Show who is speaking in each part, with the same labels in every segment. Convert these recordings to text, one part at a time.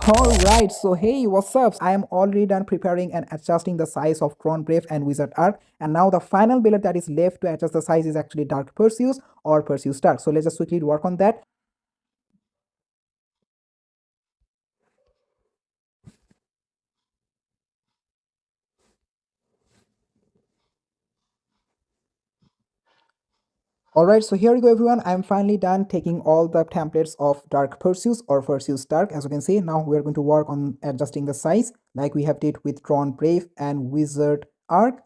Speaker 1: Alright, so hey, what's up? I am already done preparing and adjusting the size of Tron Brave and Wizard Arc, and now the final billet that is left to adjust the size is actually Dark Perseus or Perseus Dark. So let's just quickly work on that. Alright, so here we go everyone. I'm finally done taking all the templates of Dark Perseus or Perseus Dark. As you can see, now we're going to work on adjusting the size like we have did with Tron Brave and Wizard Arc.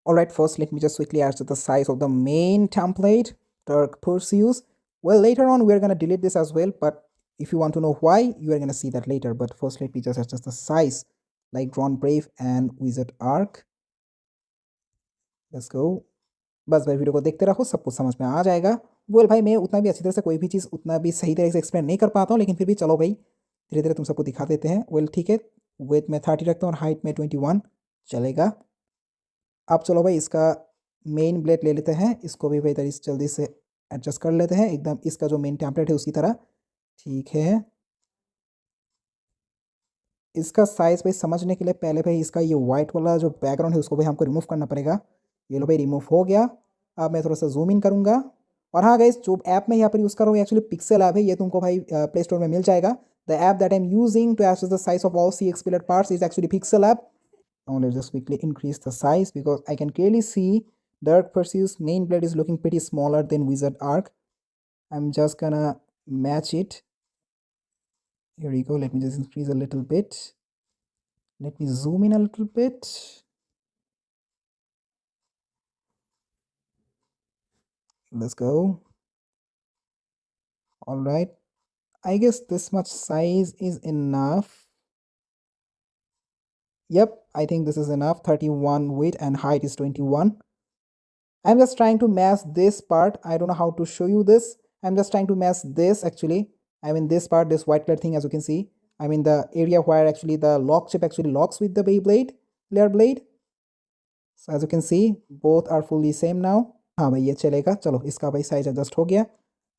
Speaker 1: Alright, first let me just quickly adjust the size of the main template, Dark Perseus. Well, later on we're gonna delete this as well, but if you want to know why, you are gonna see that later. But first let me just adjust the size like Drawn Brave and Wizard Arc. Let's go. बस भाई video को देखते रहो, सब कुछ समझ में आ जाएगा। बोल भाई मैं उतना भी अच्छी तरह से कोई भी चीज़ उतना भी सही तरह से एक्सप्लेन नहीं कर पाता हूँ, लेकिन फिर भी चलो भाई धीरे धीरे तुम सबको दिखा देते हैं। वेल ठीक है, वेट में 30 रखता हूँ और हाइट में 21 चलेगा। अब चलो भाई इसका मेन ब्लेड ले लेते हैं, इसको भी भाई इस जल्दी से एडजस्ट कर लेते हैं एकदम इसका जो मेन टेम्पलेट है उसी तरह। ठीक है, इसका साइज़ भाई समझने के लिए पहले भाई इसका ये वाइट वाला जो बैकग्राउंड है उसको भाई हमको रिमूव करना पड़ेगा। ये लो भाई रिमूव हो गया। अब मैं थोड़ा सा जूम इन करूँगा। और हाँ गाइस, जो ऐप में यहाँ पर यूज़ कर रहा हूँ एक्चुअली पिक्सल ऐप है, ये तुमको भाई प्ले स्टोर में मिल जाएगा। The app that I am using to adjust the size of all CX Beyblade parts is actually Pixel app. Now let's just quickly increase the size because I can clearly see Dark Perseus main blade is looking pretty smaller than Wizard Arc. I'm just gonna match it. Here we go. Let me just increase a little bit. Let me zoom in a little bit. Let's go. All right. I guess this much size is enough. Yep, I think this is enough. 31 width and height is 21. I'm just trying to match this part. I don't know how to show you this. I'm just trying to match this actually. I mean this part, this white color thing, as you can see. I mean the area where actually the lock chip actually locks with the Beyblade, layer blade. So as you can see, both are fully same now. हाँ भाई ये चलेगा। चलो इसका भाई size adjust हो गया।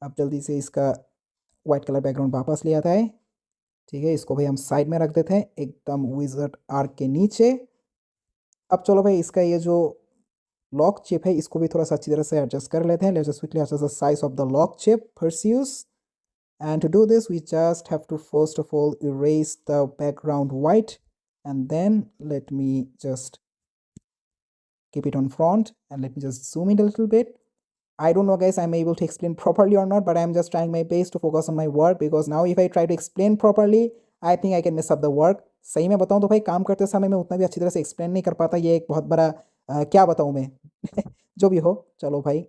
Speaker 1: अब जल्दी से इसका वाइट कलर बैकग्राउंड वापस ले आता है। ठीक है, इसको भाई हम साइड में रख देते हैं एकदम विज़र्ड आर्क के नीचे। अब चलो भाई इसका ये जो लॉक चिप है इसको भी थोड़ा सा अच्छी तरह से एडजस्ट कर लेते हैं। Let's just quickly adjust the size of the lock chip Perseus. And to do this, we just have to first of all erase the background white, and then let me just keep it on front and let me just zoom in a little bit. I don't know guys, I'm able to explain properly or not, but I'm just trying my best to focus on my work because now if I try to explain properly, I think I can mess up the work. सही में बताऊँ तो भाई काम करते समय मैं उतना भी अच्छी तरह से एक्सप्लेन नहीं कर पाता, ये एक बहुत बड़ा क्या बताऊँ मैं जो भी हो। चलो भाई,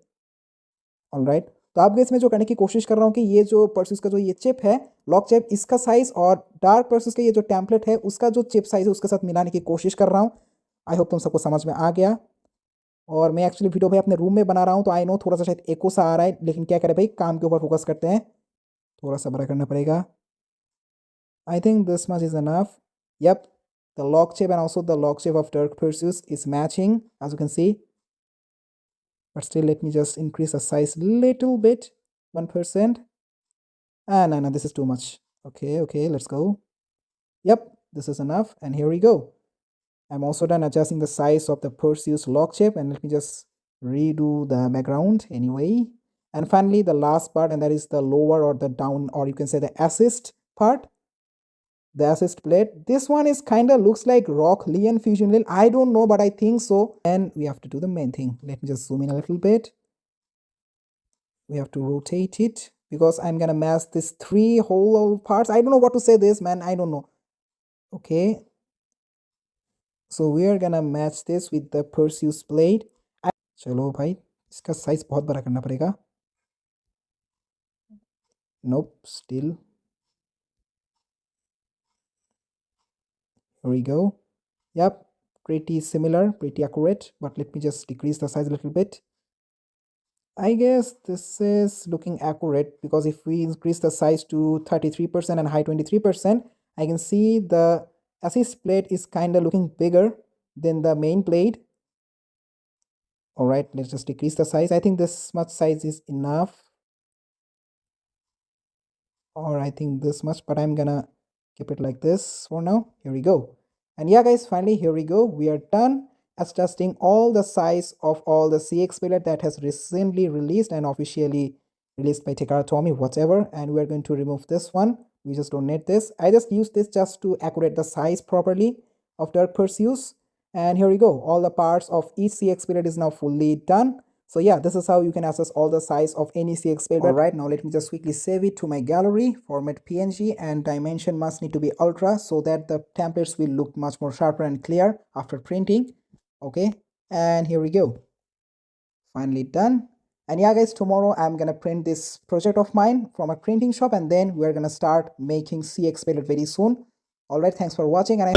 Speaker 1: ऑलराइट। तो आप इसमें जो करने की कोशिश कर रहा हूँ कि ये जो Perseus का जो ये चिप है, लॉक चिप, इसका साइज और डार्क Perseus का ये जो टेम्पलेट है उसका जो चिप साइज है उसके साथ मिलाने की कोशिश कर रहा हूँ। आई होप तुम सबको समझ में आ गया। और मैं एक्चुअली वीडियो भाई अपने रूम में बना रहा हूँ तो आई नो थोड़ा सा शायद एको सा आ रहा है, लेकिन क्या करें भाई, काम के ऊपर फोकस करते हैं, थोड़ा सा बड़ा करना पड़ेगा। I think this much is enough. Yup, the lock chip and also the lock chip of Dark Perseus is matching, as you can see. But still, let me just increase the size little bit, 1%. Ah, no, this is too much. Okay, let's go. Yep, this is enough, and here we go. I'm also done adjusting the size of the Perseus lock chip, and let me just redo the background anyway. And finally, the last part, and that is the lower or the down, or you can say the assist part. The assist plate. This one is kind of looks like Rock Leon Fusion Wheel. I don't know, but I think so. And we have to do the main thing. Let me just zoom in a little bit. We have to rotate it because I'm gonna match this three whole parts. I don't know what to say this, man. I don't know. Okay. So we are gonna match this with the Perseus blade. चलो भाई इसका size बहुत बड़ा करना पड़ेगा। Nope, still. Here we go. Yep, pretty similar, pretty accurate, but let me just decrease the size a little bit. I guess this is looking accurate because if we increase the size to 33% and height 23%, I can see the assist plate is kind of looking bigger than the main blade. All right, let's just decrease the size. I think this much size is enough, or I think this much, but I'm gonna keep it like this for now. Here we go. And yeah guys, finally here we go, we are done adjusting all the size of all the CX Beyblade that has recently released and officially released by Takara Tomy, whatever. And we're going to remove this one. We just don't need this. I just use this just to accurate the size properly of Dark Pursues. And here we go, all the parts of each CX Beyblade is now fully done. So yeah, this is how you can access all the size of any CX Beyblade. Alright, now let me just quickly save it to my gallery, format PNG, and dimension must need to be ultra so that the templates will look much more sharper and clear after printing. Okay, and here we go, finally done. And yeah guys, tomorrow I'm gonna print this project of mine from a printing shop, and then we're gonna start making CX Beyblade very soon. Alright, thanks for watching, and I